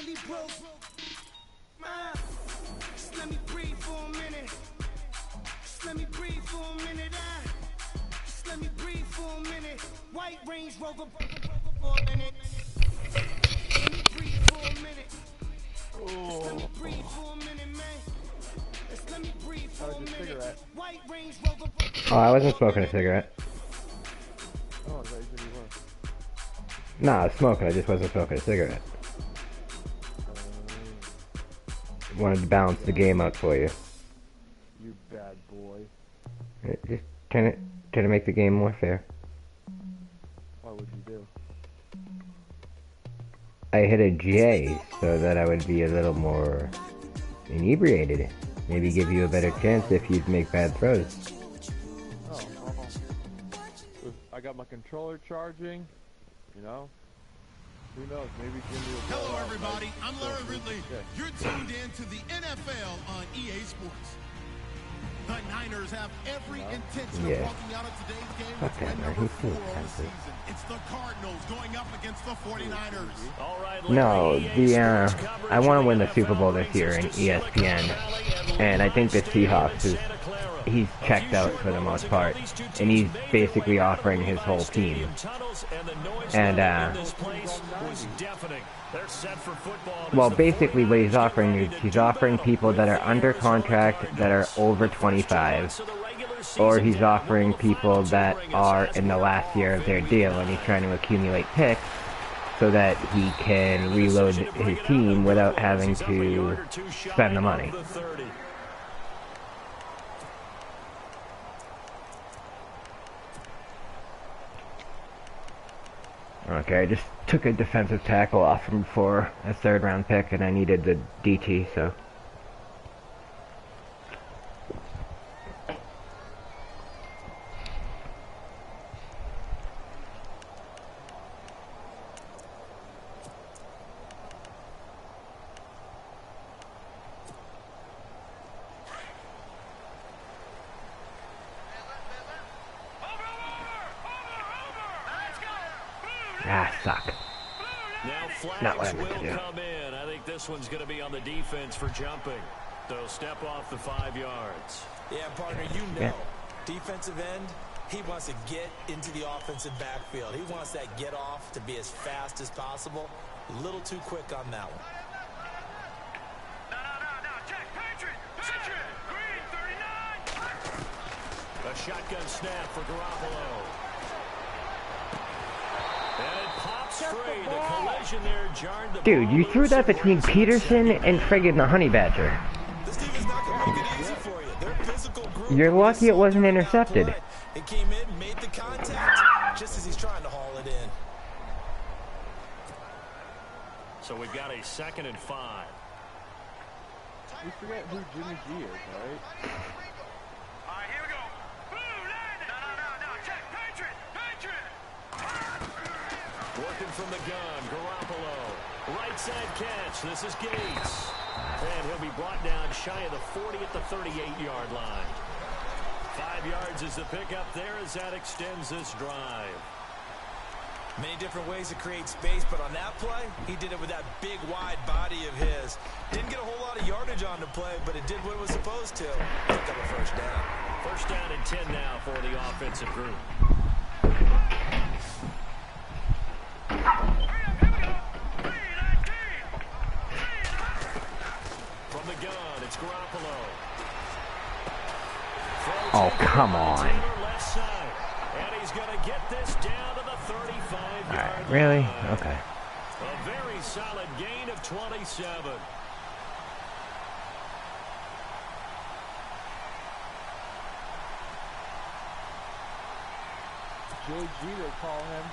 nearly broke. Just let me breathe for a minute. Just let me breathe for a minute. Just let me breathe for a minute. White Range Rover for a minute. Let me breathe for a minute. Just let me breathe for a minute, man. Just let me breathe for a minute. White Range Rover. Oh, I wasn't smoking a cigarette. Oh, I thought you said you were. Nah, I was smoking. I just wasn't smoking a cigarette. Wanted to balance the game out for you. You bad boy. Just trying to make the game more fair. What would you do? I hit a J so that I would be a little more inebriated. Maybe give you a better chance if you'd make bad throws. Oh, I got my controller charging, you know? Who knows, maybe give me a Hello everybody, I'm Larry Ridley. You're tuned in to the NFL on EA Sports. The Niners have every intention of walking out of today's game with win number 4 on the season. It's the Cardinals going up against the 49ers. All right, No, I want to win the Super Bowl this year in ESPN, and I think the Seahawks he's checked out for the most part, and he's basically offering his whole team. And well, basically what he's offering is he's offering people that are under contract that are over 25, or he's offering people that are in the last year of their deal, and he's trying to accumulate picks so that he can reload his team without having to spend the money. Okay, I just took a defensive tackle off him for a third-round pick, and I needed the DT, so... suck. Not what I meant to do. I think this one's going to be on the defense for jumping. They'll step off the 5 yards. Yeah, partner, you know, defensive end, he wants to get into the offensive backfield. He wants that get off to be as fast as possible. A little too quick on that one. No, check, Patriot, green, 39. A shotgun snap for Garoppolo. Dude, you threw that between Peterson and friggin' the Honey Badger. You're lucky it wasn't intercepted. It came in, made the contact, just as he's trying to haul it in. So we've got a 2nd and 5. We forget who Jimmy G is, right? Alright, here we go. No, check, Patriot. Working from the gun, Garoppolo. Right side catch. This is Gates. And he'll be brought down shy of the 40 at the 38-yard line. 5 yards is the pickup there as that extends this drive. Many different ways to create space, but on that play, he did it with that big, wide body of his. Didn't get a whole lot of yardage on the play, but it did what it was supposed to. Pick up a first down. First down and 10 now for the offensive group. From the gun, it's Garoppolo. Oh, come on. And he's going to get this down to the 35-yard line. Alright, really? Okay. A very solid gain of 27. JG, they call him.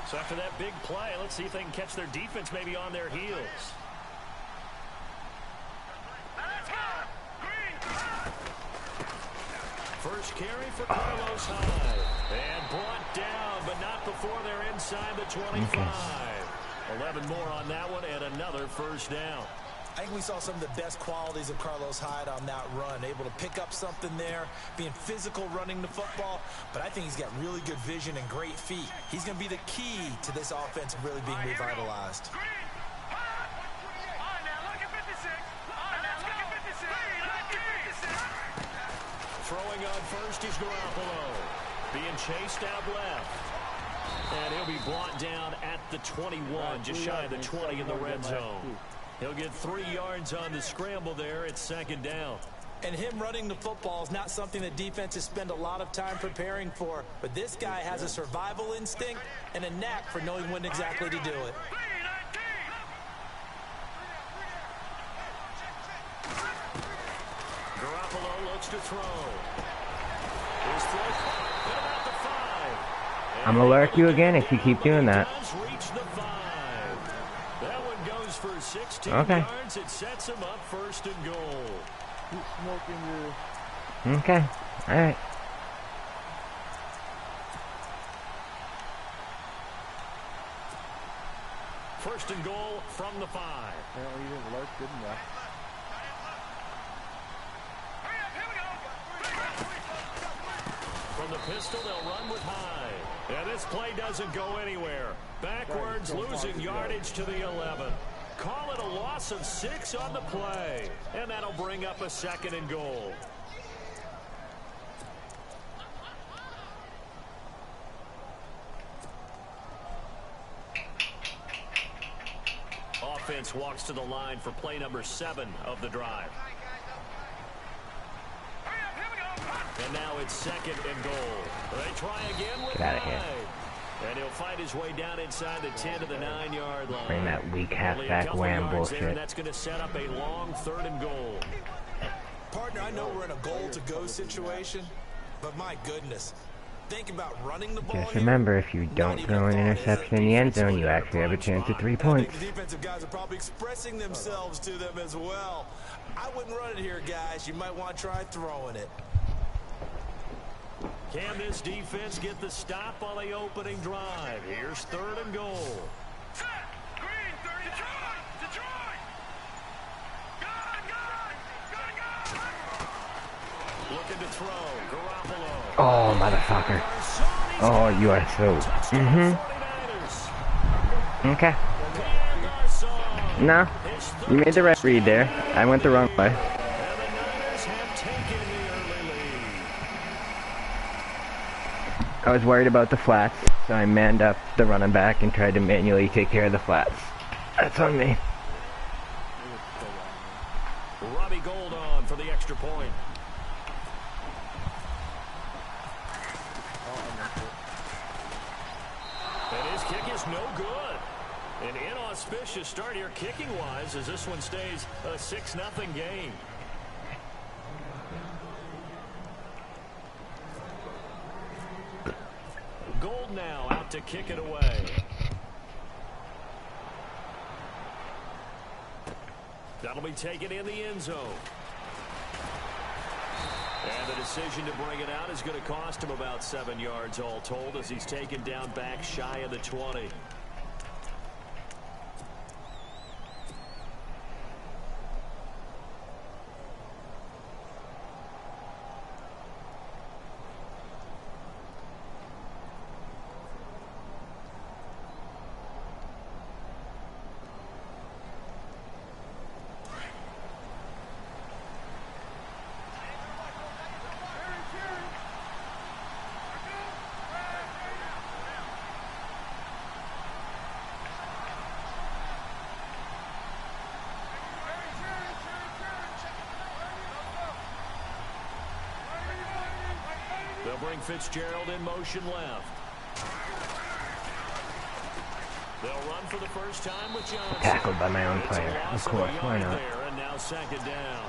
So after that big play, let's see if they can catch their defense maybe on their heels. First carry for Carlos Hyde. And brought down, but not before they're inside the 25. 11 more on that one and another first down. I think we saw some of the best qualities of Carlos Hyde on that run. Able to pick up something there, being physical running the football. But I think he's got really good vision and great feet. He's going to be the key to this offense really being revitalized. at first is Garoppolo. Being chased out left. And he'll be brought down at the 21, just shy of the 20 in the red zone. He'll get 3 yards on the scramble there. It's second down. And him running the football is not something that defenses spend a lot of time preparing for. But this guy has a survival instinct and a knack for knowing when exactly to do it. Garoppolo looks to throw. His throw caught about the 5. I'm gonna lurk you again if you keep doing that. Reach the 5. That one goes for 16 Okay. yards. It sets him up first and goal. Keep smoking your... Okay. Alright. First and goal from the 5. Apparently he didn't lurk, didn't he? From the pistol, they'll run with Hyde. And this play doesn't go anywhere. Backwards, losing yardage to the 11. Call it a loss of 6 on the play. And that'll bring up a second and goal. Offense walks to the line for play number 7 of the drive. And now it's second and goal. They try again with Get out of here. Hyde. And he'll fight his way down inside the 10 to the 9-yard line. Bring that weak Only a halfback couple wham yards there, bullshit. and that's going to set up a long third and goal. Partner, I know we're in a goal-to-go situation, but my goodness. Think about running the ball. Just remember, if you don't throw an interception in the end zone, you actually have a chance at 3 points. The defensive guys are probably expressing themselves to them as well. I wouldn't run it here, guys. You might want to try throwing it. Can this defense get the stop on the opening drive? Here's third and goal. Looking to throw. Garoppolo. Oh, motherfucker. Oh, you are so... Okay. No. You made the right read there. I went the wrong way. And the Niners have taken the early lead. I was worried about the flats, so I manned up the running back and tried to manually take care of the flats. That's on me. Robbie Gould on for the extra point. And his kick is no good. An inauspicious start here kicking-wise as this one stays a 6-0 game. Gould now out to kick it away. That'll be taken in the end zone. And the decision to bring it out is going to cost him about 7 yards all told as he's taken down back shy of the 20. They'll bring Fitzgerald in motion left. They'll run for the first time with Johnson. Tackled by my own It's a player. loss Of course, a why yard not? there, and now second down.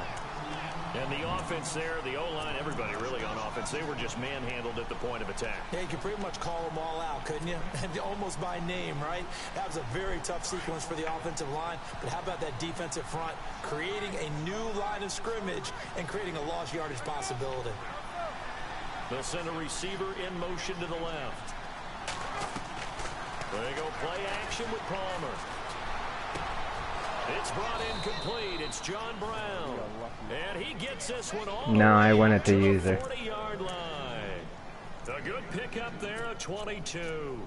And the offense there, the O-line, everybody really on offense, they were just manhandled at the point of attack. Yeah, you could pretty much call them all out, couldn't you? And almost by name, right? That was a very tough sequence for the offensive line. But how about that defensive front creating a new line of scrimmage and creating a lost yardage possibility? They'll send a receiver in motion to the left. They go play action with Palmer. It's brought in complete. It's John Brown. And he gets this one all No, I wanted to the use her. 40-yard line. A good pickup there, a 22.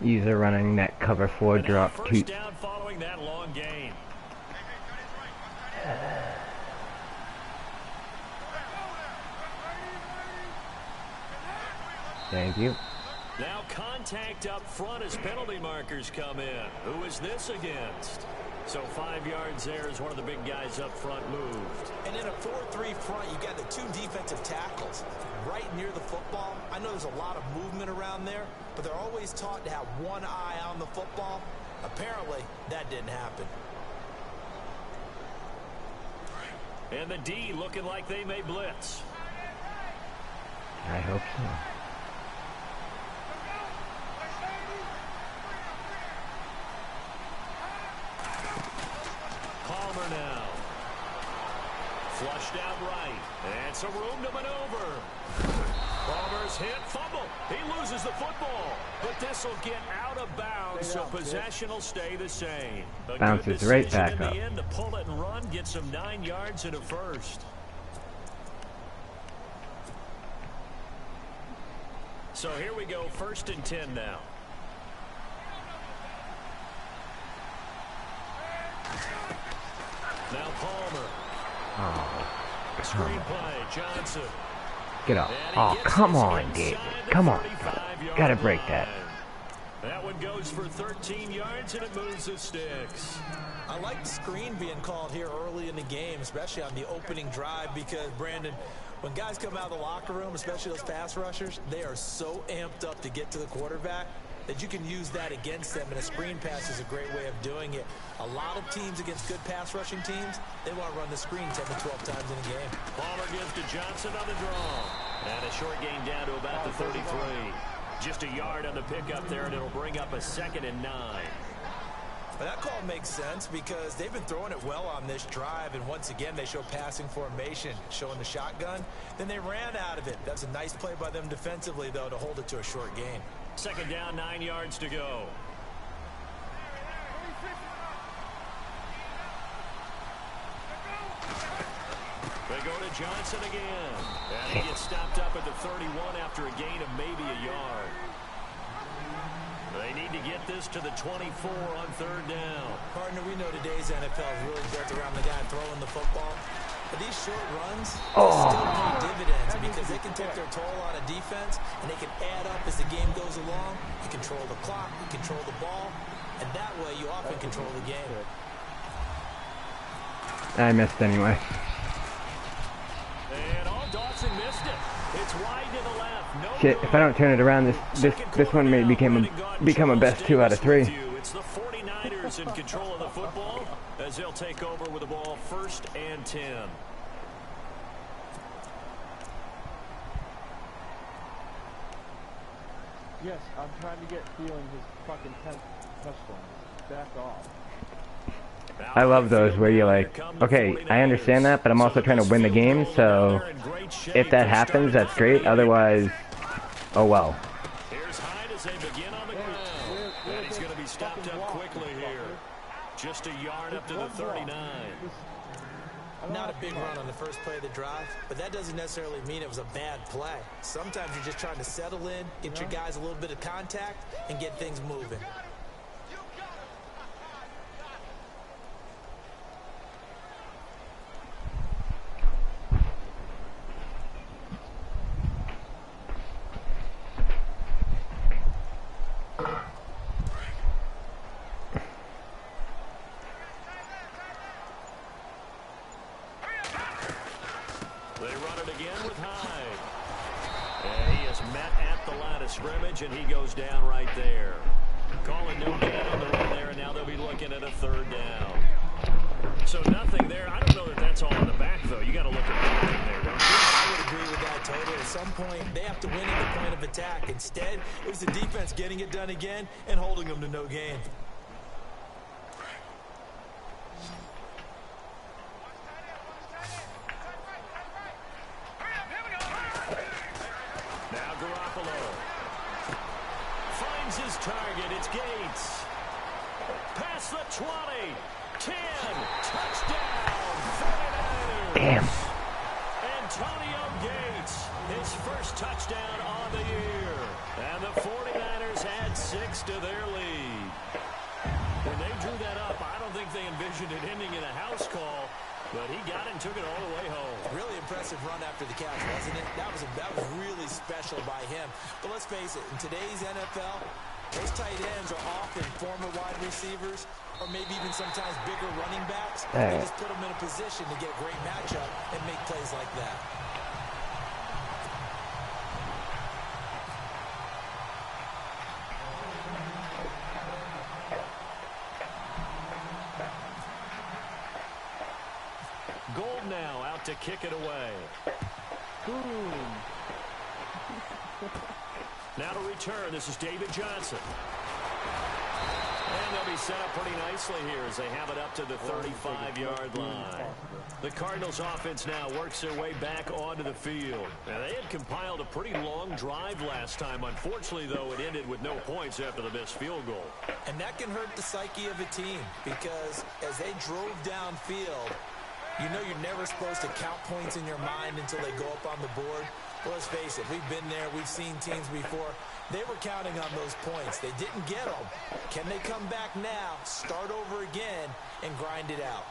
User running that cover 4 drop First 2. down following that long gain. Thank you. Now contact up front as penalty markers come in. Who is this against? So 5 yards there as one of the big guys up front moved. And in a 4-3 front, you got the 2 defensive tackles right near the football. I know there's a lot of movement around there, but they're always taught to have one eye on the football. Apparently, that didn't happen. And the D looking like they may blitz. I hope so. Palmer now. Flushed out right. And some room to maneuver. Palmer's hit, fumble. He loses the football. But this will get out of bounds, so possession will stay the same. Bounces right back up. In the end to pull it and run, get some 9 yards and a first. So here we go, 1st and 10 now. Now Palmer. Oh, Screen play, Johnson. get up. Oh, come on, David. Come on. Gotta break that. That one goes for 13 yards, and it moves the sticks. I like the screen being called here early in the game, especially on the opening drive, because, Brandon, when guys come out of the locker room, especially those pass rushers, they are so amped up to get to the quarterback that you can use that against them, and a screen pass is a great way of doing it. A lot of teams against good pass rushing teams, they want to run the screen 10 to 12 times in a game. Palmer gives to Johnson on the draw. And a short gain down to about the 33. Just a yard on the pickup there, and it'll bring up a 2nd and 9. But that call makes sense because they've been throwing it well on this drive, and once again they show passing formation, showing the shotgun. Then they ran out of it. That's a nice play by them defensively, though, to hold it to a short gain. 2nd down, 9 yards to go. They go to Johnson again. And he gets stopped up at the 31 after a gain of maybe a yard. They need to get this to the 24 on 3rd down. Partner, we know today's NFL is really built around the guy throwing the football. But these short runs still pay dividends because they can take their toll on a defense, and they can add up as the game goes along. You control the clock, you control the ball, and that way you often control the game. I missed anyway. And Dawson missed it. It's wide to the left. No Shit, if I don't turn it around, this one may become a best 2 out of 3. It's the 49ers in control of the football as they'll take over with the ball 1st and 10. Yes, I'm trying to get Thielen his fucking 10th touchdown. Back off. I love those where you're like, okay, I understand that, but I'm also trying to win the game, so if that happens, that's great. Otherwise, oh well. Here's Hyde as they begin on the ground. And he's going to be stopped up quickly here. Just a yard up to the 39. Not a big run on the first play of the drive, but that doesn't necessarily mean it was a bad play. Sometimes you're just trying to settle in, get your guys a little bit of contact, and get things moving. Scrimmage, and he goes down right there. Calling no gain on the run there, and now they'll be looking at a 3rd down. So nothing there. I don't know that that's all in the back, though. You got to look at everything there, don't you? I would agree with that totally. At some point, they have to win at the point of attack. Instead, it was the defense getting it done again and holding them to no gain. Target, it's Gates. Past the 20, 10, touchdown, 49ers. Damn. Antonio Gates, his first touchdown on the year. And the 49ers add 6 to their lead. When they drew that up, I don't think they envisioned it ending in a house call. But he got it and took it all the way home. Really impressive run after the catch, wasn't it? That was really special by him. But let's face it, in today's NFL, those tight ends are often former wide receivers or maybe even sometimes bigger running backs. They just put them in a position to get a great matchup and make plays like that. Gold now out to kick it away. Now to return, this is David Johnson. And they'll be set up pretty nicely here as they have it up to the 35-yard line. The Cardinals offense now works their way back onto the field. Now, they had compiled a pretty long drive last time. Unfortunately, though, it ended with no points after the missed field goal. And that can hurt the psyche of a team because as they drove downfield, you know you're never supposed to count points in your mind until they go up on the board. Well, let's face it, we've been there, we've seen teams before. They were counting on those points. They didn't get them. Can they come back now, start over again, and grind it out?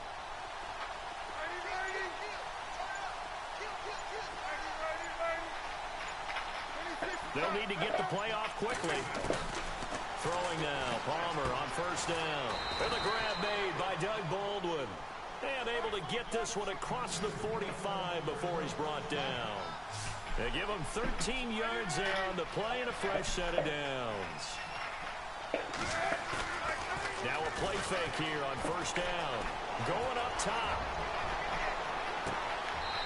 They'll need to get the play off quickly. Throwing now, Palmer on first down. And the grab made by Doug Baldwin. And able to get this one across the 45 before he's brought down. They give him 13 yards there on the play and a fresh set of downs. Now a play fake here on first down. Going up top.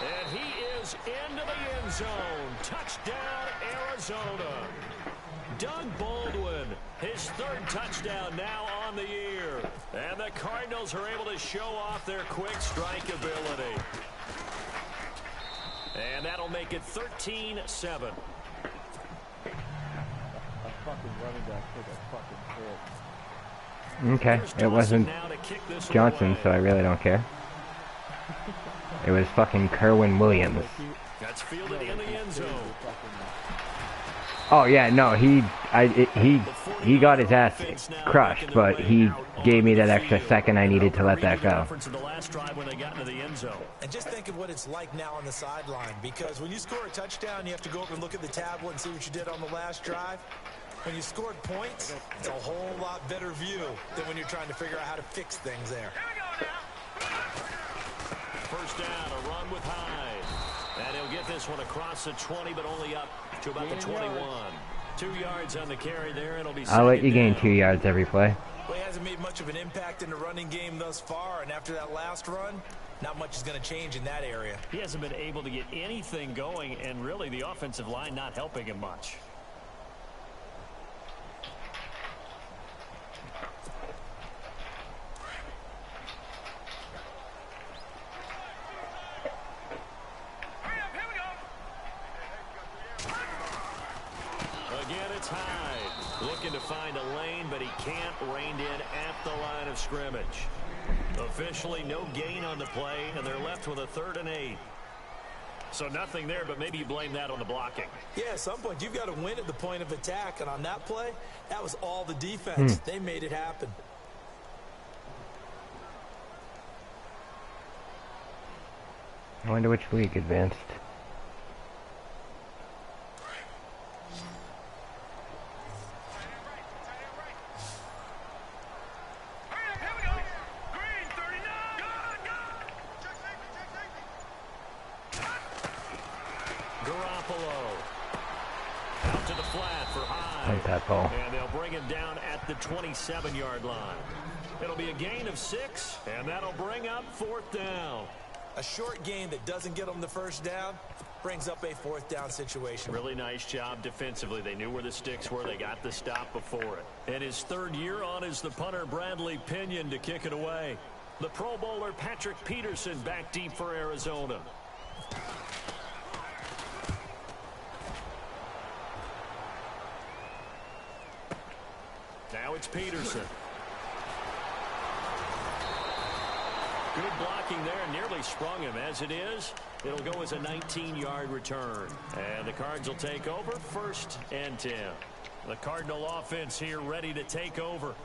And he is into the end zone. Touchdown, Arizona. Doug Baldwin, his third touchdown now on the year. And the Cardinals are able to show off their quick strike ability. And that'll make it 13-7. A fucking running back took a fucking hit. Okay, it wasn't Johnson, so I really don't care. It was fucking Kerwin Williams. That's fielded in the end zone. Oh yeah, no, he got his ass crushed, but he gave me that extra second I needed to let that go. And just think of what it's like now on the sideline, because when you score a touchdown, you have to go over and look at the tablet and see what you did on the last drive. When you scored points, it's a whole lot better view than when you're trying to figure out how to fix things there. First down, a run with Hyde. And he'll get this one across the 20, but only up to about the 21. 2 yards on the carry there. It'll be I'll let you gain 2 yards every play. Well, he hasn't made much of an impact in the running game thus far, and after that last run, not much is going to change in that area. He hasn't been able to get anything going, and really the offensive line not helping him much. Looking to find a lane, but he can't rein in at the line of scrimmage. Officially, no gain on the play, and they're left with a 3rd and 8. So nothing there, but maybe you blame that on the blocking. Yeah, at some point, you've got to win at the point of attack, and on that play, that was all the defense. They made it happen. I wonder which league advanced. And they'll bring him down at the 27-yard line. It'll be a gain of 6, and that'll bring up 4th down. A short gain that doesn't get them the first down brings up a 4th down situation. Really nice job defensively. They knew where the sticks were. They got the stop before it. And his 3rd year on is the punter, Bradley Pinion, to kick it away. The Pro Bowler, Patrick Peterson, back deep for Arizona. Now it's Peterson. Good blocking there, nearly sprung him. As it is, it'll go as a 19-yard return. And the Cards will take over, 1st and 10. The Cardinal offense here ready to take over.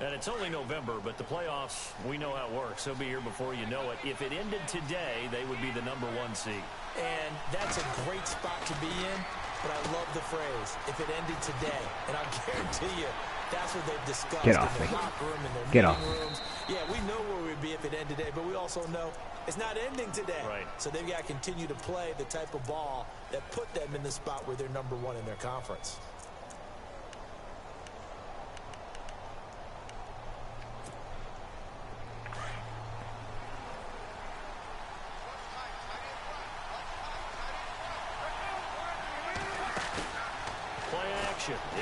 And it's only November, but the playoffs, we know how it works. They'll be here before you know it. If it ended today, they would be the #1 seed. And that's a great spot to be in, but I love the phrase, if it ended today. And I'll guarantee you, that's what they've discussed Get off in me. the locker room, in their Get meeting off. rooms. Yeah, we know where we'd be if it ended today, but we also know it's not ending today. Right. So they've got to continue to play the type of ball that put them in the spot where they're #1 in their conference.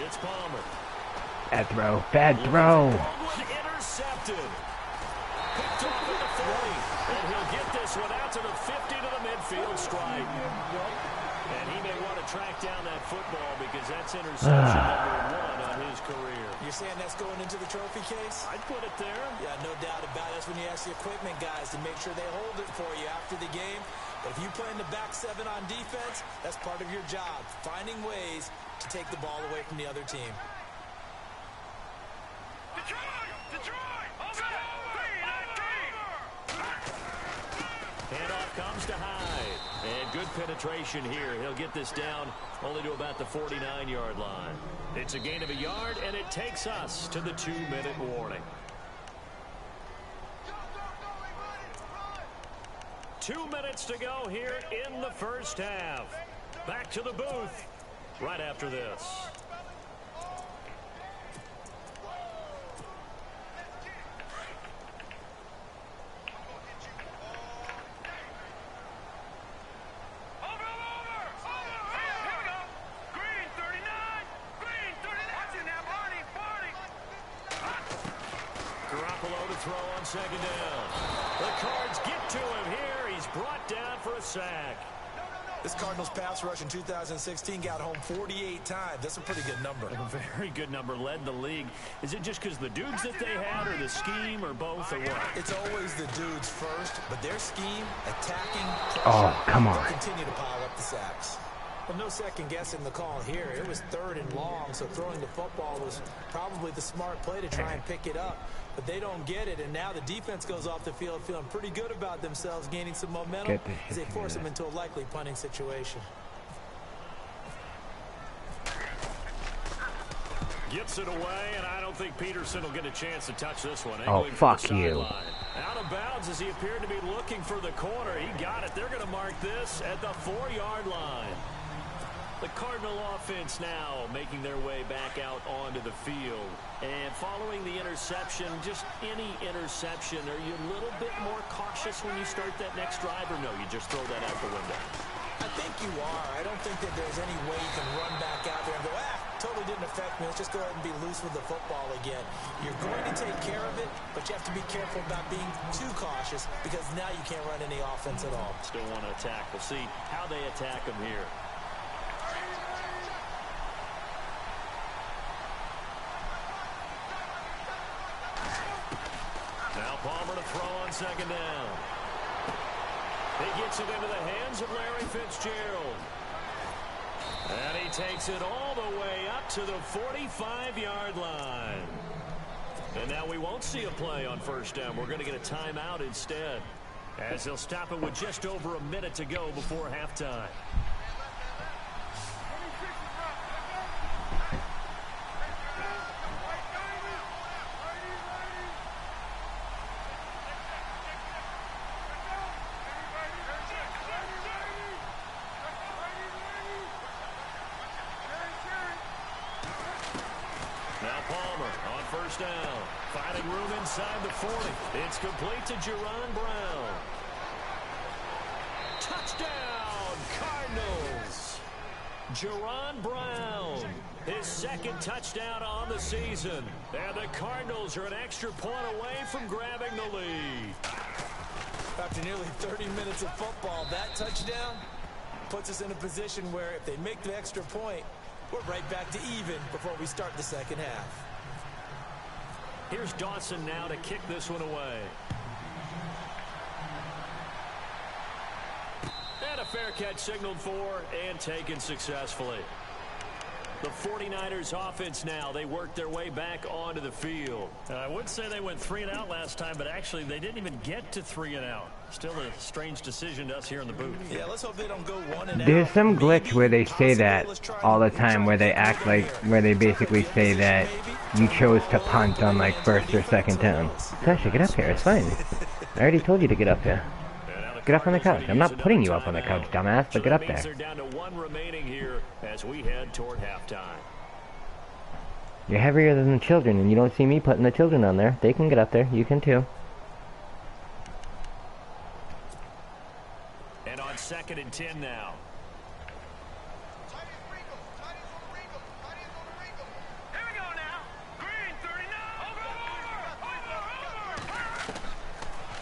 It's Palmer. Bad throw. Bad throw. Intercepted. Picked off at the 40. And he'll get this one out to the 50 to the midfield stripe. And he may want to track down that football because that's interception #1 on his career. You're saying that's going into the trophy case? I'd put it there. Yeah, no doubt about it. That's when you ask the equipment guys to make sure they hold it for you after the game. But if you play in the back 7 on defense, that's part of your job, finding ways to take the ball away from the other team. Handoff comes to Hyde. And good penetration here. He'll get this down only to about the 49-yard line. It's a gain of a yard, and it takes us to the 2-minute warning. 2 minutes to go here in the first half. Back to the booth right after this. Throw on second down. The Cards get to him here. He's brought down for a sack. This Cardinals pass rush in 2016 got home 48 times. That's a pretty good number. A very good number, led the league. Is it just because the dudes that they had, or the scheme, or both, or what? It's always the dudes first, but their scheme, attacking, pressure, Oh, come on. continue to pile up the sacks. Well, no second guessing the call here. It was 3rd and long, so throwing the football was probably the smart play to try and pick it up. But they don't get it, and now the defense goes off the field feeling pretty good about themselves, gaining some momentum as they force them into a likely punting situation. Gets it away, and I don't think Peterson will get a chance to touch this one. Oh, fuck you. Out of bounds as he appeared to be looking for the corner. He got it. They're going to mark this at the 4-yard line. The Cardinal offense now making their way back out onto the field. And following the interception, just any interception, are you a little bit more cautious when you start that next drive, or no, you just throw that out the window? I think you are. I don't think that there's any way you can run back out there and go, totally didn't affect me. Let's just go ahead and be loose with the football again. You're going to take care of it, but you have to be careful about being too cautious because now you can't run any offense at all. Still want to attack. We'll see how they attack them here. Now Palmer to throw on second down. He gets it into the hands of Larry Fitzgerald. And he takes it all the way up to the 45-yard line. And now we won't see a play on first down. We're going to get a timeout instead, as they'll stop it with just over a minute to go before halftime. Down. Finding room inside the 40. It's complete to Jerron Brown. Touchdown, Cardinals. Jerron Brown, his 2nd touchdown on the season. And the Cardinals are an extra point away from grabbing the lead. After nearly 30 minutes of football, that touchdown puts us in a position where if they make the extra point, we're right back to even before we start the second half. Here's Dawson now to kick this one away. And a fair catch signaled for and taken successfully. The 49ers offense now, they worked their way back onto the field. I would say they went 3 and out last time, but actually they didn't even get to 3 and out. Still a strange decision to us here in the booth. Yeah, let's hope they don't go 1 and out. There's some glitch where they say that all the time, where they act like, where they basically say that you chose to punt on like first or second down. Sasha, get up here, it's fine. I already told you to get up here. Get up on the couch. I'm not putting you up on the couch, dumbass, but get up there. They're down to 1 remaining here as we head toward halftime. You're heavier than the children, and you don't see me putting the children on there. They can get up there. You can too. And on 2nd and 10 now.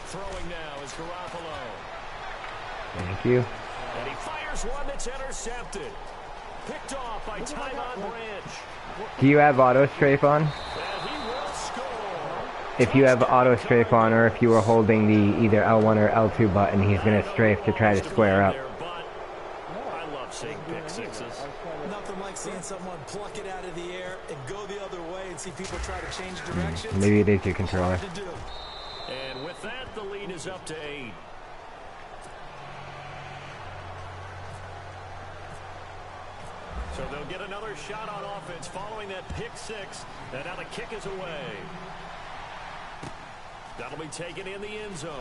Throwing now is Garoppolo. Thank you. And he fires one that's intercepted. Picked off by Tyron Branch. Do you have auto strafe on? And he will score. If you have auto strafe on, or if you were holding the either L1 or L2 button, he's going to strafe to try to square up. I love seeing pick sixes. Nothing like seeing someone pluck it out of the air and go the other way and see people try to change directions. Maybe it is your controller. And with that, the lead is up to 8. So they'll get another shot on offense following that pick 6. And now the kick is away. That'll be taken in the end zone.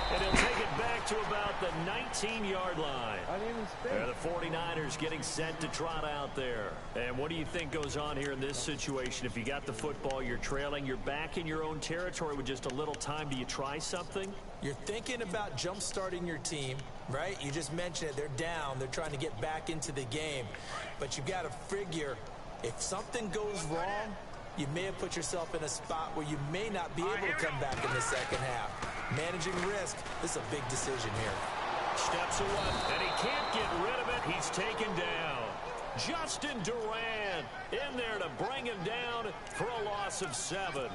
And he'll take it back to about the 19-yard line. The 49ers getting set to trot out there. And what do you think goes on here in this situation? If you got the football, you're trailing, you're back in your own territory with just a little time. Do you try something? You're thinking about jump-starting your team, right? You just mentioned it. They're down. They're trying to get back into the game. But you've got to figure, if something goes wrong, you may have put yourself in a spot where you may not be able to come back in the second half. Managing risk, this is a big decision here. Steps away, and he can't get rid of it. He's taken down. Justin Durant in there to bring him down for a loss of 7.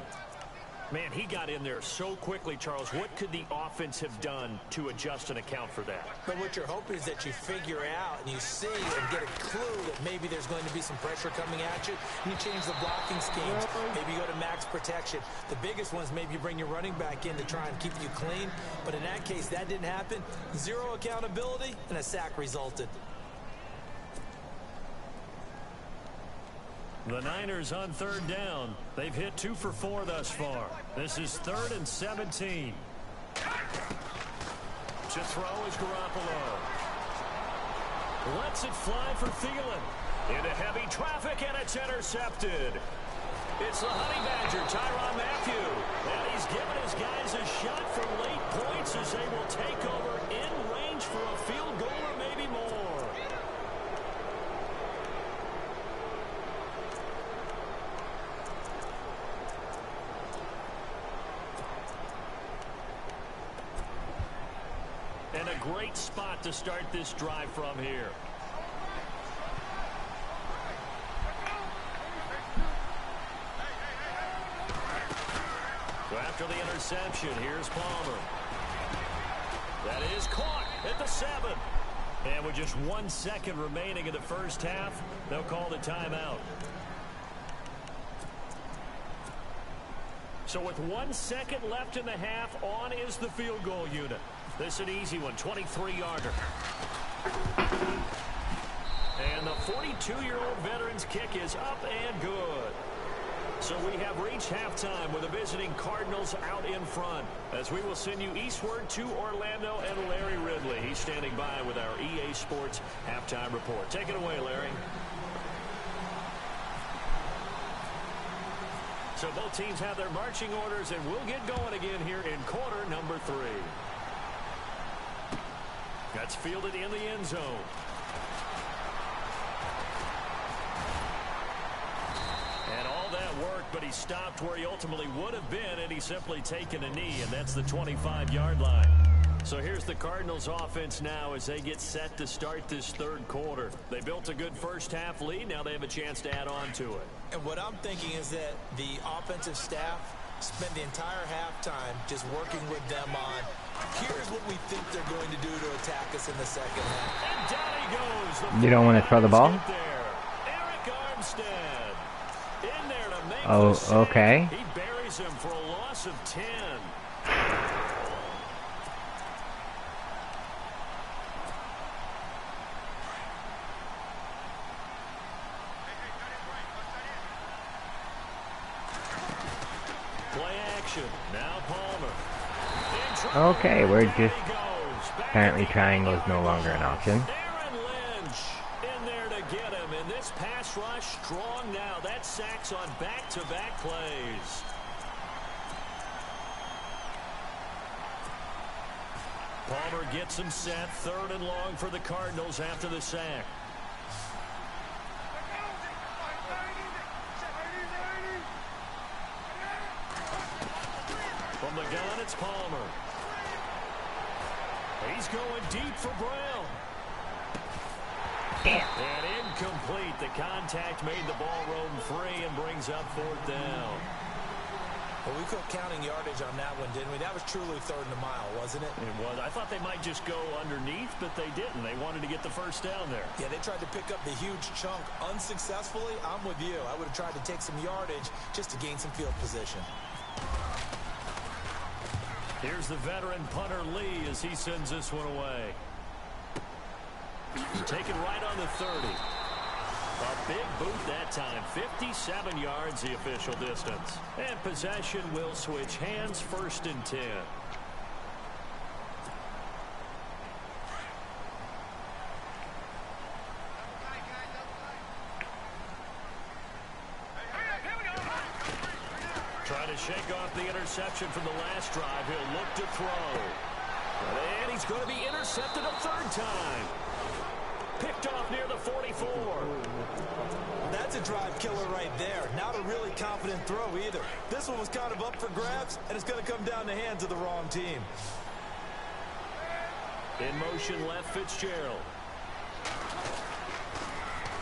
Man, he got in there so quickly, Charles. What could the offense have done to adjust and account for that? But what you're hoping is that you figure out and you see and get a clue that maybe there's going to be some pressure coming at you, and you change the blocking schemes. Maybe you go to max protection. The biggest ones, maybe you bring your running back in to try and keep you clean. But in that case, that didn't happen. 0 accountability, and a sack resulted. The Niners on 3rd down. They've hit 2 for 4 thus far. This is 3rd and 17. To throw is Garoppolo. Lets it fly for Thielen. Into heavy traffic, and it's intercepted. It's the Honey Badger, Tyrann Mathieu. And he's given his guys a shot for late points as they will take over in range for a field goal or maybe more. And a great spot to start this drive from here. So after the interception, here's Palmer. That is caught at the 7. And with just 1 second remaining in the first half, they'll call the timeout. So with 1 second left in the half, on is the field goal unit. This is an easy one, 23-yarder. And the 42-year-old veteran's kick is up and good. So we have reached halftime with the visiting Cardinals out in front, as we will send you eastward to Orlando and Larry Ridley. He's standing by with our EA Sports halftime report. Take it away, Larry. So both teams have their marching orders, and we'll get going again here in quarter number 3. That's fielded in the end zone. And all that work, but he stopped where he ultimately would have been, and he's simply taken a knee, and that's the 25-yard line. So here's the Cardinals offense now as they get set to start this 3rd quarter. They built a good first half lead. Now they have a chance to add on to it. And what I'm thinking is that the offensive staff spent the entire halftime just working with them on, here's what we think they're going to do to attack us in the second half. And down he You don't want to throw the ball? Oh, okay. He buries him for a loss of 10. Play action. Now Palmer. Okay, we're just... Apparently triangle is no longer an option. Aaron Lynch in there to get him. And this pass rush strong now. That sacks on back-to-back plays. Palmer gets him set. 3rd and long for the Cardinals after the sack. From the gun, it's Palmer. He's going deep for Brown. Damn. And incomplete. The contact made the ball roam free and brings up 4th down. Well, we quit counting yardage on that one, didn't we? That was truly 3rd and a mile, wasn't it? It was. I thought they might just go underneath, but they didn't. They wanted to get the 1st down there. Yeah, they tried to pick up the huge chunk unsuccessfully. I'm with you. I would have tried to take some yardage just to gain some field position. Here's the veteran punter Lee as he sends this one away. Taken right on the 30. A big boot that time. 57 yards the official distance. And possession will switch hands. 1st and 10. Trying to shake off the interception from the last drive. He'll look to throw. And he's going to be intercepted a 3rd time. Picked off near the 44. That's a drive killer right there. Not a really confident throw either. This one was kind of up for grabs, and it's going to come down the hands of the wrong team. In motion left, Fitzgerald.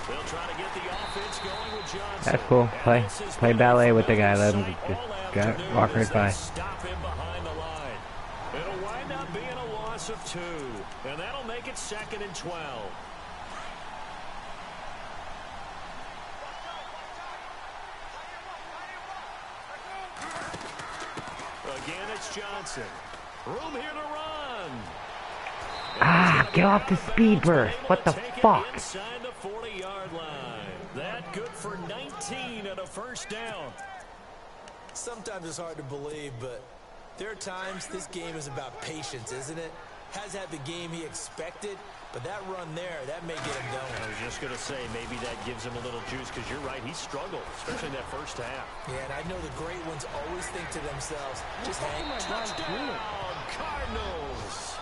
They'll try to get the offense going with Johnson. That's cool. Play ballet with the guy. Let him just walk right by. Stop him behind the line. It'll wind up being a loss of 2. And that'll make it 2nd and 12. Again, it's Johnson. Room here to run. Ah, get off the speed burst. What the fuck? Inside the 40-yard line. That good for 19 and a 1st down. Sometimes it's hard to believe, but there are times this game is about patience, isn't it? Has had the game he expected, but that run there, that may get him going. I was just going to say, maybe that gives him a little juice, because you're right, he struggled, especially in that 1st half. Yeah, and I know the great ones always think to themselves, just hang. Touchdown, Cardinals!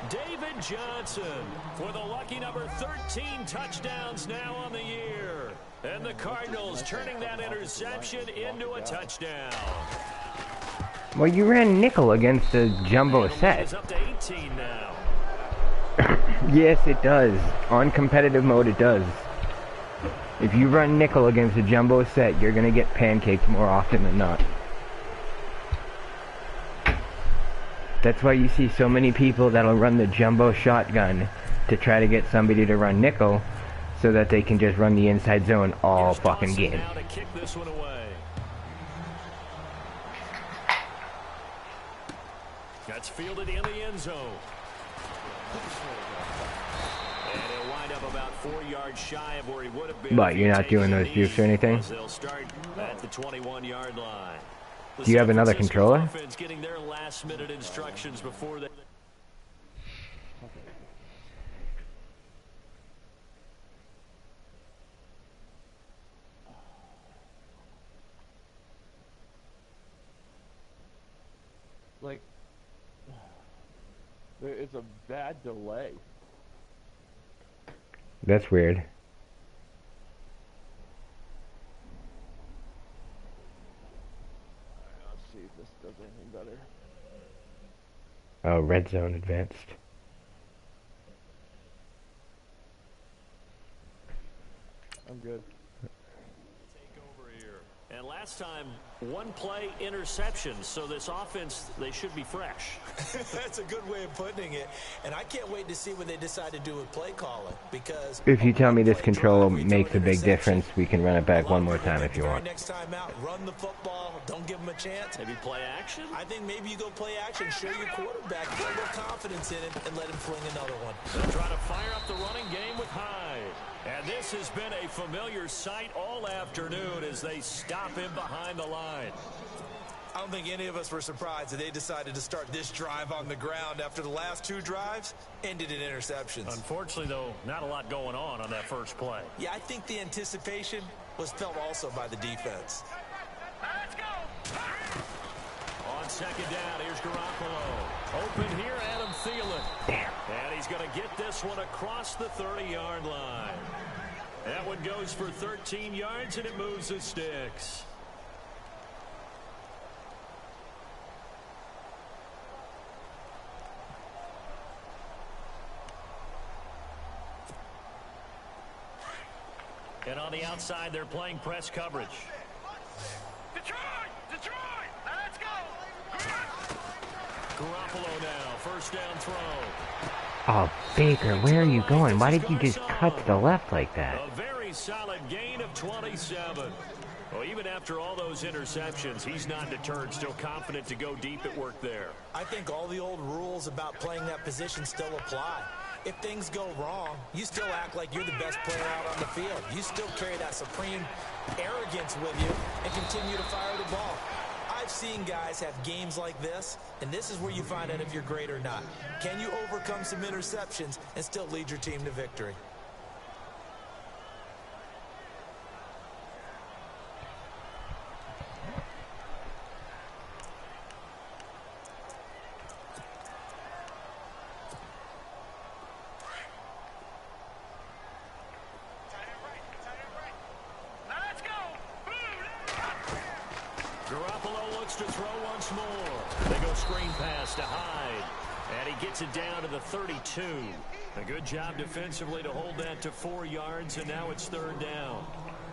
David Johnson with a lucky number 13 touchdowns now on the year. And the Cardinals turning that interception into a touchdown. Well, you ran nickel against a jumbo set. It's up to 18 now. Yes, it does. On competitive mode, it does. If you run nickel against a jumbo set, you're going to get pancaked more often than not. That's why you see so many people that'll run the jumbo shotgun to try to get somebody to run nickel so that they can just run the inside zone all fucking game. Now to kick this one away. That's fielded in the end zone. And he'll wind up about 4 yards shy of where he would have been. But you're not doing those jukes or anything? They'll start at the 21-yard line. Do you have another controller? Getting their last-minute instructions before they... Like, it's a bad delay. That's weird. Let's see if this does anything better. Oh, red zone advanced. I'm good. Take over here. And last time one-play interceptions, so this offense, they should be fresh. That's a good way of putting it, and I can't wait to see what they decide to do with play calling, because if you tell me this control makes a big difference, we can run it back one more time if you want. Next time out, run the football, don't give them a chance. Maybe play action? I think maybe you go play action, show your quarterback, get a little confidence in him, and let him fling another one. They'll try to fire up the running game with Hyde. And this has been a familiar sight all afternoon as they stop him behind the line. I don't think any of us were surprised that they decided to start this drive on the ground after the last two drives ended in interceptions. Unfortunately, though, not a lot going on that first play. Yeah, I think the anticipation was felt also by the defense. Let's go! On second down, here's Garoppolo. Open here, Adam Thielen. And he's going to get this one across the 30-yard line. That one goes for 13 yards, and it moves the sticks. And on the outside, they're playing press coverage. Detroit! Let's go! Garoppolo now, first down throw. Oh, Baker, where are you going? Why did you just cut to the left like that? A very solid gain of 27. Well, even after all those interceptions, he's not deterred, still confident to go deep at work there. I think all the old rules about playing that position still apply. If things go wrong, you still act like you're the best player out on the field. You still carry that supreme arrogance with you and continue to fire the ball. I've seen guys have games like this, and this is where you find out if you're great or not. Can you overcome some interceptions and still lead your team to victory? Garoppolo looks to throw once more. They go screen pass to Hyde. And he gets it down to the 32. A good job defensively to hold that to 4 yards, and now it's third down.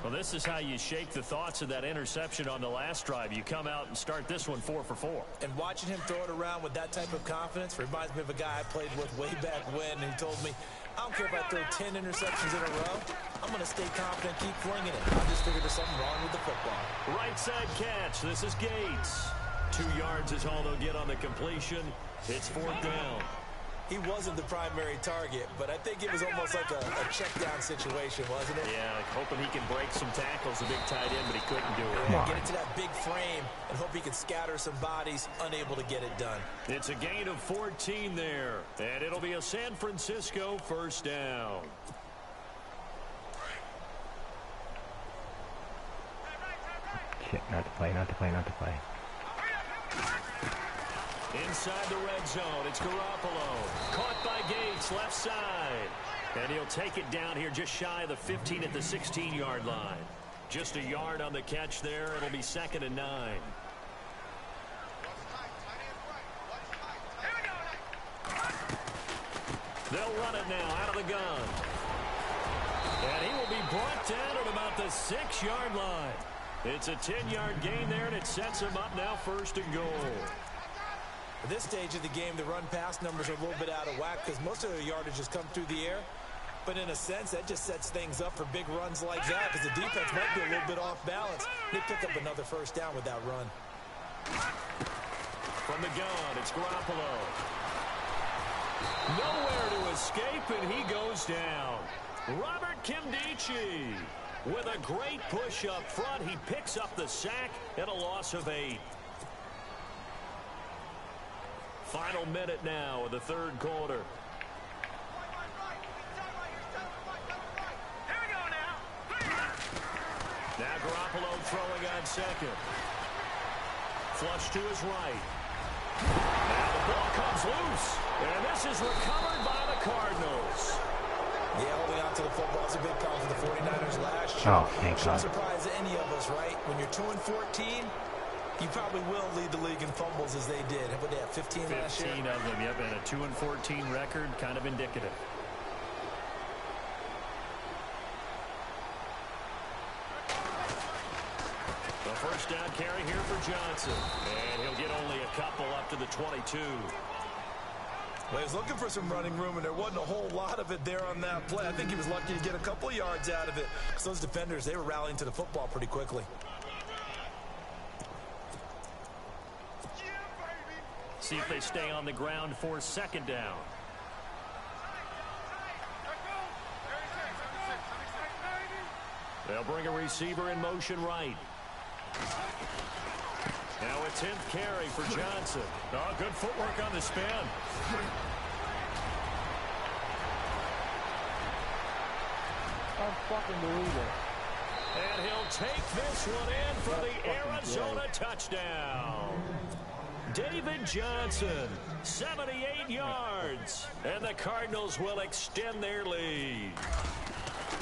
Well, this is how you shake the thoughts of that interception on the last drive. You come out and start this one 4 for 4. And watching him throw it around with that type of confidence reminds me of a guy I played with way back when who told me, I don't care if I throw 10 interceptions in a row. I'm going to stay confident, keep flinging it. I just figured there's something wrong with the football. Right side catch. This is Gates. 2 yards is all they'll get on the completion. It's fourth down. He wasn't the primary target, but I think it was almost like a check-down situation, wasn't it? Yeah, like hoping he can break some tackles, a big tight end, but he couldn't do it. Yeah, get into that big frame and hope he can scatter some bodies, unable to get it done. It's a gain of 14 there, and it'll be a San Francisco first down. Shit, not to play, not to play, not to play. Inside the red zone, it's Garoppolo. Caught by Gates, left side. And he'll take it down here just shy of the 15 at the 16-yard line. Just a yard on the catch there. It'll be 2nd and 9. They'll run it now out of the gun. And he will be brought down at about the 6-yard line. It's a 10-yard gain there, and it sets him up now 1st and goal. At this stage of the game, the run-pass numbers are a little bit out of whack because most of their yardage has come through the air. But in a sense, that just sets things up for big runs like that because the defense might be a little bit off balance. They pick up another first down with that run. From the gun, it's Garoppolo. Nowhere to escape, and he goes down. Robert Kimdichie with a great push up front. He picks up the sack and a loss of 8. Final minute now of the third quarter. Now Garoppolo throwing on second. Flush to his right. Now the ball comes loose. And this is recovered by the Cardinals. Yeah, holding on to the football is a big call for the 49ers last year. Oh, thank God. Shouldn't surprise any of us, right? When you're 2-14, you probably will lead the league in fumbles as they did. How about that, 15 last year? 15 of them, yep, and a 2-14 record, kind of indicative. The first down carry here for Johnson. And he'll get only a couple up to the 22. Well, he was looking for some running room, and there wasn't a whole lot of it there on that play. I think he was lucky to get a couple of yards out of it, because those defenders, they were rallying to the football pretty quickly. See if they stay on the ground for second down. They'll bring a receiver in motion right. Now a 10th carry for Johnson. Oh, good footwork on the spin. Unfucking-believable. And he'll take this one in for the Arizona touchdown. David Johnson, 78 yards. And the Cardinals will extend their lead.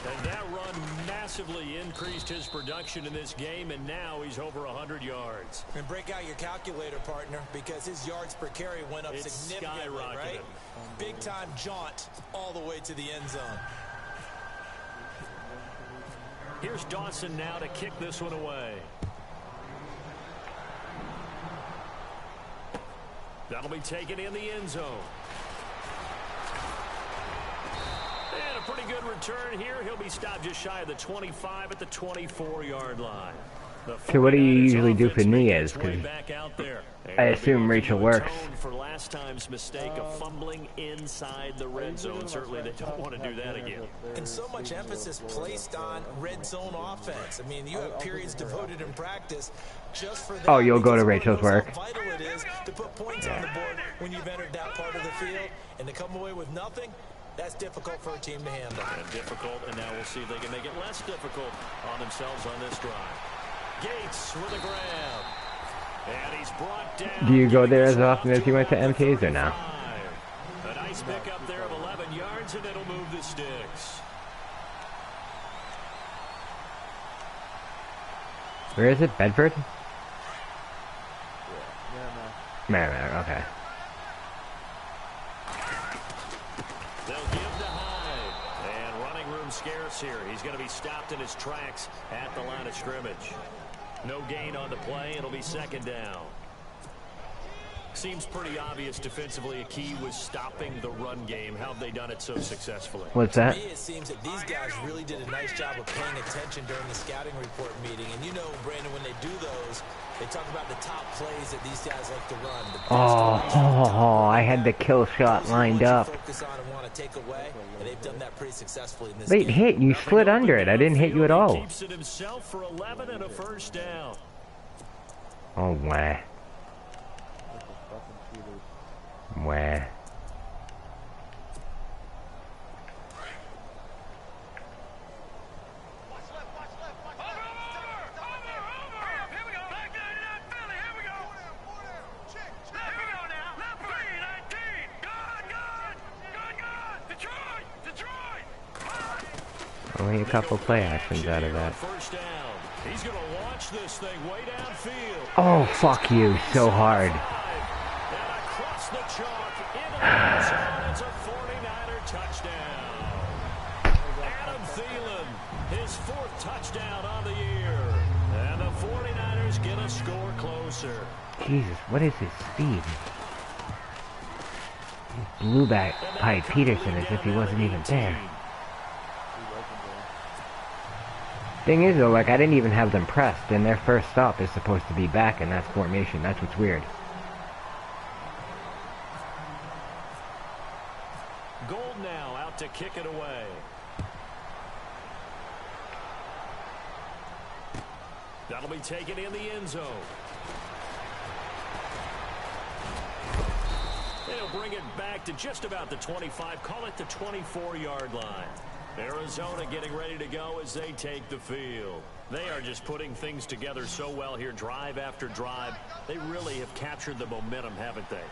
And that run massively increased his production in this game, and now he's over 100 yards. And break out your calculator, partner, because his yards per carry went up significantly, right? Big-time jaunt all the way to the end zone. Here's Dawson now to kick this one away. That'll be taken in the end zone. And a pretty good return here. He'll be stopped just shy of the 25 at the 24-yard line. So what do you usually do for New Year's? Because I assume Rachel works. For last time's mistake of fumbling inside the red zone. Certainly they don't want to do that again. And so much emphasis placed on red zone offense. I mean, you have periods devoted in practice just for that. Oh, you'll go to Rachel's work. How vital it is to put points on the board when you've entered that part of the field, and to come away with nothing. That's difficult for a team to handle. And difficult, and now we'll see if they can make it less difficult on themselves on this drive. Gates with a grab. And he's brought down. Do you go there as often as you went to MT's or no? A nice pickup there of 11 yards, and it'll move the sticks. Where is it? Bedford? Merrimack. Merrimack, okay. They'll give to Hyde. And running room scarce here. He's going to be stopped in his tracks at the line of scrimmage. No gain on the play. It'll be second down. Seems pretty obvious defensively a key was stopping the run game. How have they done it so successfully? What's that? To me, it seems that these guys really did a nice job of paying attention during the scouting report meeting. And you know, Brandon, when they do those, they talk about the top plays that these guys like to run. I had the kill shot lined up. Focus on and want to take away, and they've done that pretty successfully in this Wait, game. hit. You slid under it. I didn't hit you at all. Keeps it himself for 11 and a first down. Oh, wah. Wah. Only a couple play actions out of that. First down. He's going to launch this thing way downfield. Oh, fuck you so hard. And across the chalk into the end zone. It's a 49er touchdown. Adam Thielen, his 4th touchdown on the year. And the 49ers get a score closer. Jesus, what is his speed? He blew back by Peterson as if he wasn't even there. Thing is though, like I didn't even have them pressed, and their first stop is supposed to be back, and that's formation. That's what's weird. Gold now out to kick it away. That'll be taken in the end zone. They'll bring it back to just about the 25, call it the 24-yard line. Arizona getting ready to go as they take the field. They are just putting things together so well here, drive after drive. They really have captured the momentum, haven't they?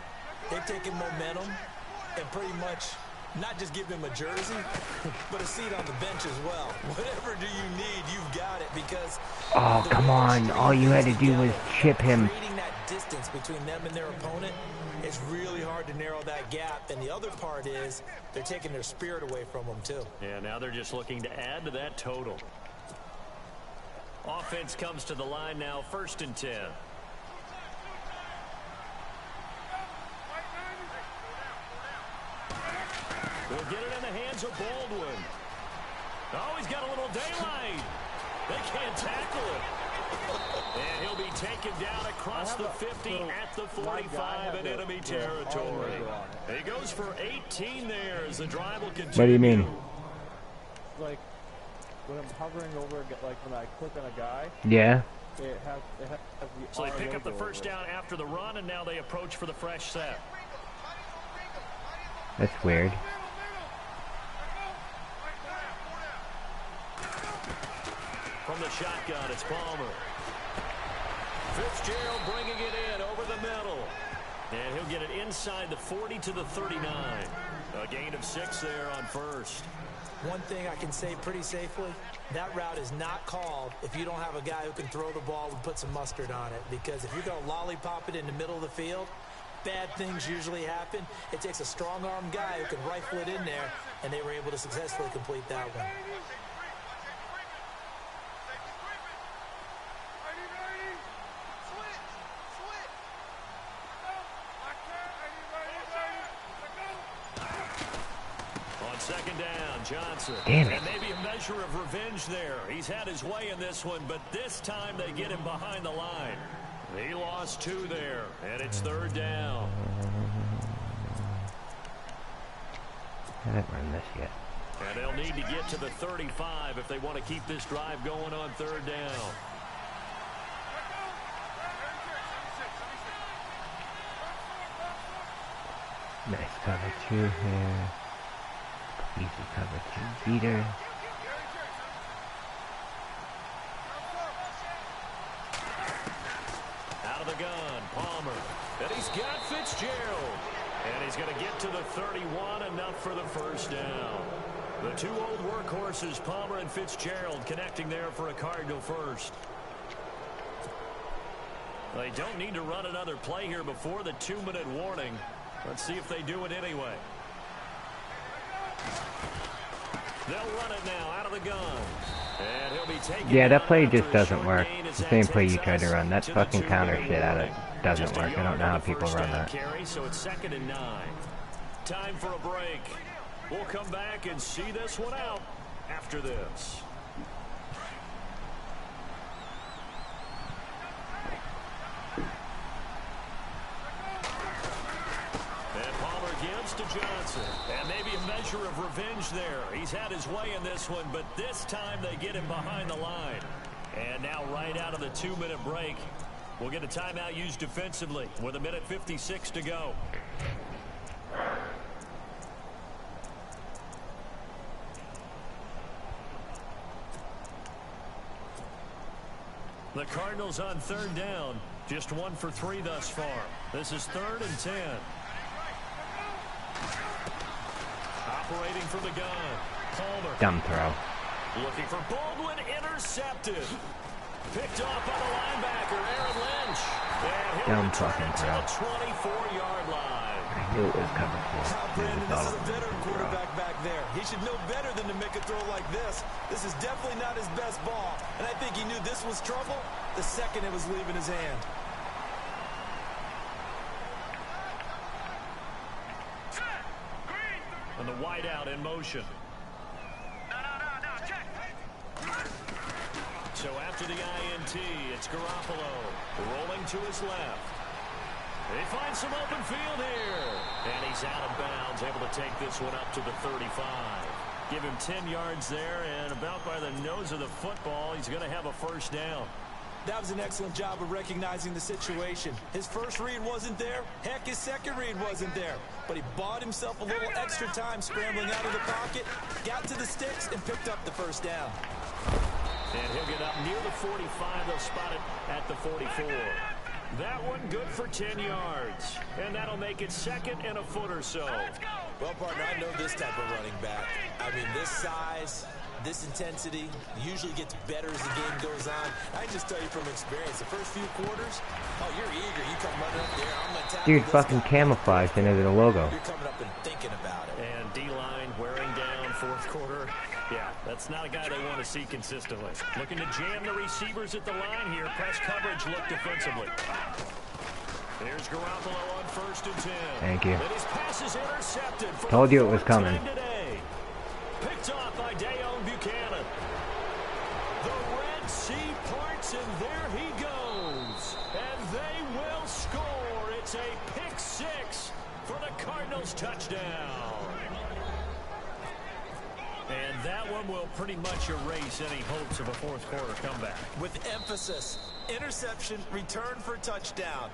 They've taken momentum and pretty much not just give him a jersey, but a seat on the bench as well. Whatever do you need, you've got it, because... Oh, come on. All you had to do was chip him. Creating that distance between them and their opponent, it's really hard to narrow that gap. And the other part is they're taking their spirit away from them, too. Yeah, now they're just looking to add to that total. Offense comes to the line now, 1st and 10. We'll get it in the hands of Baldwin. Oh, he's got a little daylight. They can't tackle it. And he'll be taken down across the 50 at the 45 in enemy territory. He goes for 18 there as the drive will continue. What do you mean? Like, when I'm hovering over, like when I click on a guy. Yeah. It has the so they pick up the logo first over it. down after the run, and now they approach for the fresh set. That's weird. From the shotgun, it's Palmer. Fitzgerald bringing it in over the middle. And he'll get it inside the 40 to the 39. A gain of 6 there on first. One thing I can say pretty safely, that route is not called if you don't have a guy who can throw the ball and put some mustard on it. Because if you're going to lollipop it in the middle of the field, bad things usually happen. It takes a strong-armed guy who can rifle it in there, and they were able to successfully complete that one. Second down, Johnson. Damn it. And maybe a measure of revenge there. He's had his way in this one, but this time they get him behind the line. He lost 2 there, and it's 3rd down. I haven't run this yet. And they'll need to get to the 35 if they want to keep this drive going on 3rd down. Nice cover 2 here. Easy cover 2 beater. Out of the gun, Palmer. And he's got Fitzgerald. And he's going to get to the 31, enough for the first down. The 2 old workhorses, Palmer and Fitzgerald, connecting there for a Cardinal first. They don't need to run another play here before the 2-minute warning. Let's see if they do it anyway. They'll run it now out of the gun. And he'll be taken. Yeah, that play just doesn't work. It's the same play you tried to run. That fucking counter shit out of doesn't work. I don't know how people run that. So it's 2nd and 9. Time for a break. We'll come back and see this one out after this. To Johnson, and maybe a measure of revenge there. He's had his way in this one, but this time they get him behind the line. And now right out of the 2-minute break, we'll get a timeout used defensively with 1:56 to go. The Cardinals on 3rd down, just 1 for 3 thus far. This is 3rd and 10. Operating from the gun, Palmer. Dumb throw. Looking for Baldwin, intercepted. Picked off by the linebacker, Aaron Lynch. And Dumb fucking throw. the 24-yard line. I knew it was cover 4. Brandon, this is a veteran quarterback back there. He should know better than to make a throw like this. This is definitely not his best ball. And I think he knew this was trouble the second it was leaving his hand. And the wideout in motion. So after the INT, it's Garoppolo rolling to his left. He finds some open field here. And he's out of bounds, able to take this one up to the 35. Give him 10 yards there, and about by the nose of the football, he's going to have a first down. That was an excellent job of recognizing the situation. His first read wasn't there. Heck, his second read wasn't there. But he bought himself a little extra time scrambling out of the pocket, got to the sticks, and picked up the first down. And he'll get up near the 45. They'll spot it at the 44. That one good for 10 yards. And that'll make it 2nd and a foot or so. Well, partner, I know this type of running back. I mean, this size, this intensity usually gets better as the game goes on. I just tell you from experience, the first few quarters, oh, you're eager. You come running up there. I'm going to tackle Dude, fucking camouflaged into the logo. You're coming up and thinking about it. And D-line wearing down 4th quarter. Yeah, that's not a guy they want to see consistently. Looking to jam the receivers at the line here. Press coverage look defensively. There's Garoppolo on 1st and 10. Thank you. And his pass is intercepted. Told you it was coming. Picked off by Dayon Buchanan. The Red Sea parts, and there he goes. And they will score. It's a pick 6 for the Cardinals touchdown. And that one will pretty much erase any hopes of a fourth quarter comeback. With emphasis, interception, return for touchdown.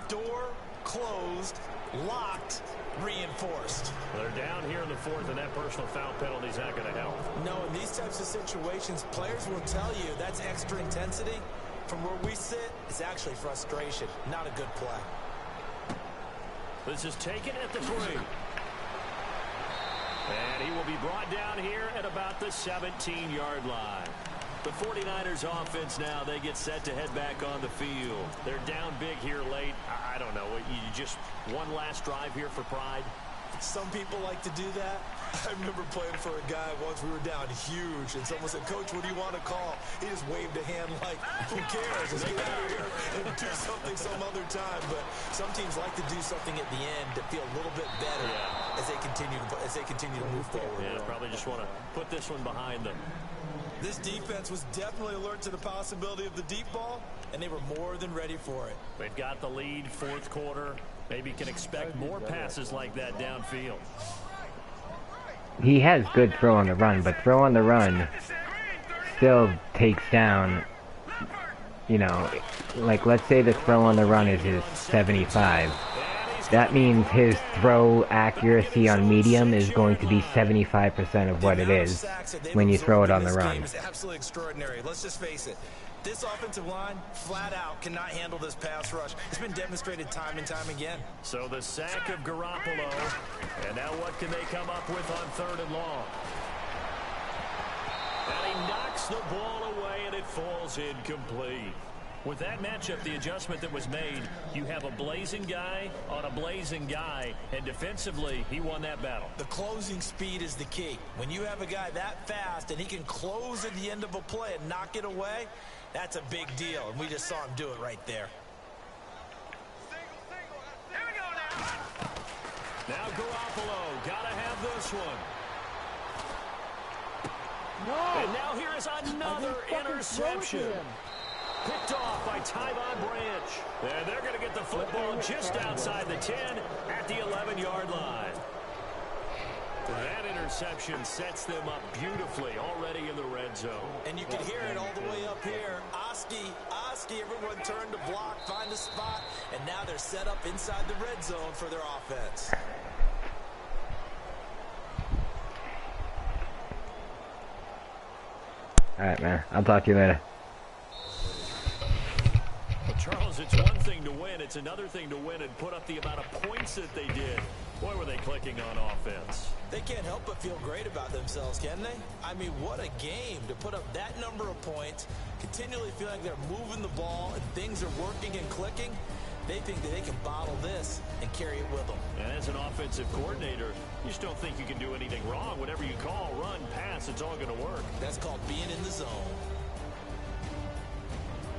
Door closed, locked, reinforced. They're down here in the 4th, and that personal foul penalty is not going to help. No, in these types of situations, players will tell you that's extra intensity. From where we sit, it's actually frustration, not a good play. This is taken at the 3. And he will be brought down here at about the 17-yard line. The 49ers offense now, they get set to head back on the field. They're down big here late. I don't know. You just one last drive here for pride? Some people like to do that. I remember playing for a guy once. We were down huge, and someone said, "Coach, what do you want to call?" He just waved a hand like, "Who cares? Let's get out of here and do something some other time." But some teams like to do something at the end to feel a little bit better as they continue to move forward. Yeah, probably just want to put this one behind them. This defense was definitely alert to the possibility of the deep ball, and they were more than ready for it. They've got the lead, 4th quarter. Maybe can expect more passes like that downfield. He has good throw on the run, but throw on the run still takes down, you know, like let's say the throw on the run is his 75. That means his throw accuracy on medium is going to be 75% of what it is when you throw it on the run. It's absolutely extraordinary. Let's just face it. This offensive line, flat out, cannot handle this pass rush. It's been demonstrated time and time again. So the sack of Garoppolo. And now what can they come up with on 3rd and long? And he knocks the ball away, and it falls incomplete. With that matchup, the adjustment that was made, you have a blazing guy on a blazing guy, and defensively, he won that battle. The closing speed is the key. When you have a guy that fast and he can close at the end of a play and knock it away, that's a big deal, and we just saw him do it right there. Now Garoppolo, gotta have this one. No! And now here is another interception. Picked off by Tyvon Branch. And they're going to get the football just outside the 10 at the 11-yard line. That interception sets them up beautifully already in the red zone. And you can hear it all the way up here. Oski, everyone turned to block, find a spot, and now they're set up inside the red zone for their offense. All right, man. I'll talk to you later. Charles, it's one thing to win. It's another thing to win and put up the amount of points that they did. Boy, were they clicking on offense. They can't help but feel great about themselves, can they? I mean, what a game to put up that number of points, continually feeling like they're moving the ball and things are working and clicking. They think that they can bottle this and carry it with them. And as an offensive coordinator, you just don't think you can do anything wrong. Whatever you call, run, pass, it's all going to work. That's called being in the zone.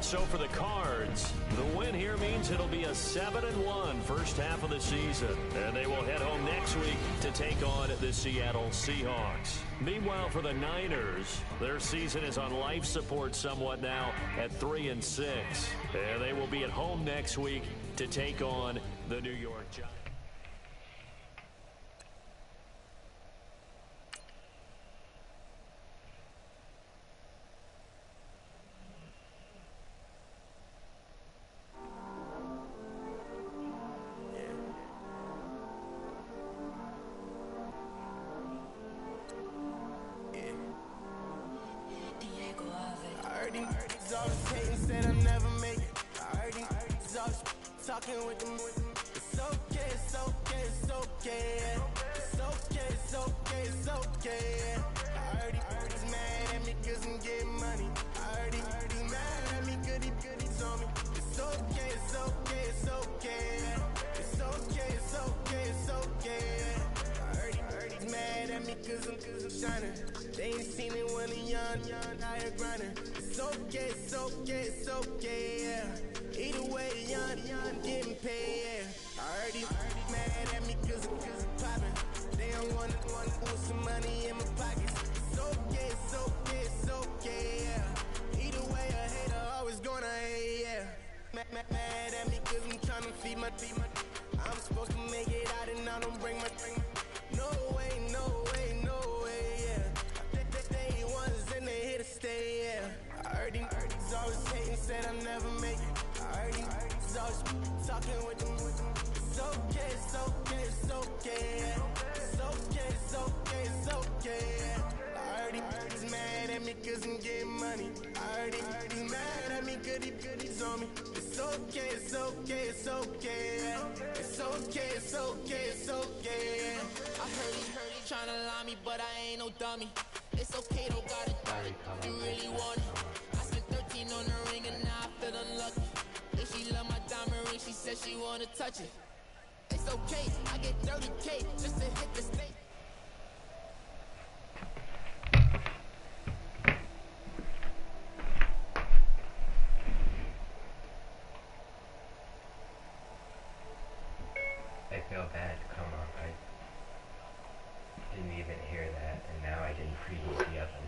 So for the Cards, the win here means it'll be a 7-1 first half of the season. And they will head home next week to take on the Seattle Seahawks. Meanwhile, for the Niners, their season is on life support somewhat now at 3-6. And they will be at home next week to take on the New York Giants. Talking with them, it's okay, it's okay, it's okay, it's okay, it's okay, it's okay. I heard he's mad at me 'cause I'm getting money. I heard he's mad at me 'cause he told me it's okay, it's okay, it's okay, it's okay, it's okay, it's okay. I heard he's mad at me 'cause I'm shining. They ain't seen it when a young, higher grinding. It's okay, it's okay, it's okay, yeah. Either way, young, getting paid, yeah. I heard he mad at me cause I'm poppin'. They don't want with some money in my pockets. It's okay, it's okay, it's okay, yeah. Either way, a hater always gonna hate, yeah. Mad at me cause I'm tryna feed my I'm supposed to make it out and I don't bring my No way, no way, no way, yeah. They ones and they here to stay, yeah. I heard he's always hating, said I'll never make it. I heard he's always talking with them. It's okay, it's okay, it's okay, yeah. It's okay, it's okay, it's okay, yeah. I heard he's mad at me cause I'm getting money. I heard he's mad at me cause he's on me. It's okay, it's okay, it's okay, yeah. It's okay, it's okay, it's okay, yeah. I heard he tryna lie me, but I ain't no dummy. It's okay, don't gotta do it. You really want it. I spent 13 on the ring and now I feel unlucky. If she love my diamond ring, she said she wanna touch it. It's okay, I get 30K just to hit the stage. I feel bad, come on, I didn't even hear that, and now I didn't preheat the oven.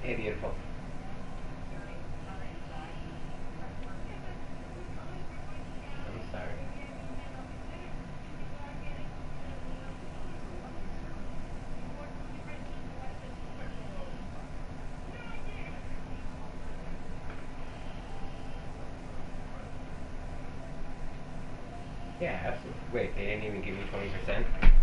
Hey, beautiful. I'm sorry. Yeah, absolutely. Wait, they didn't even give me 20%?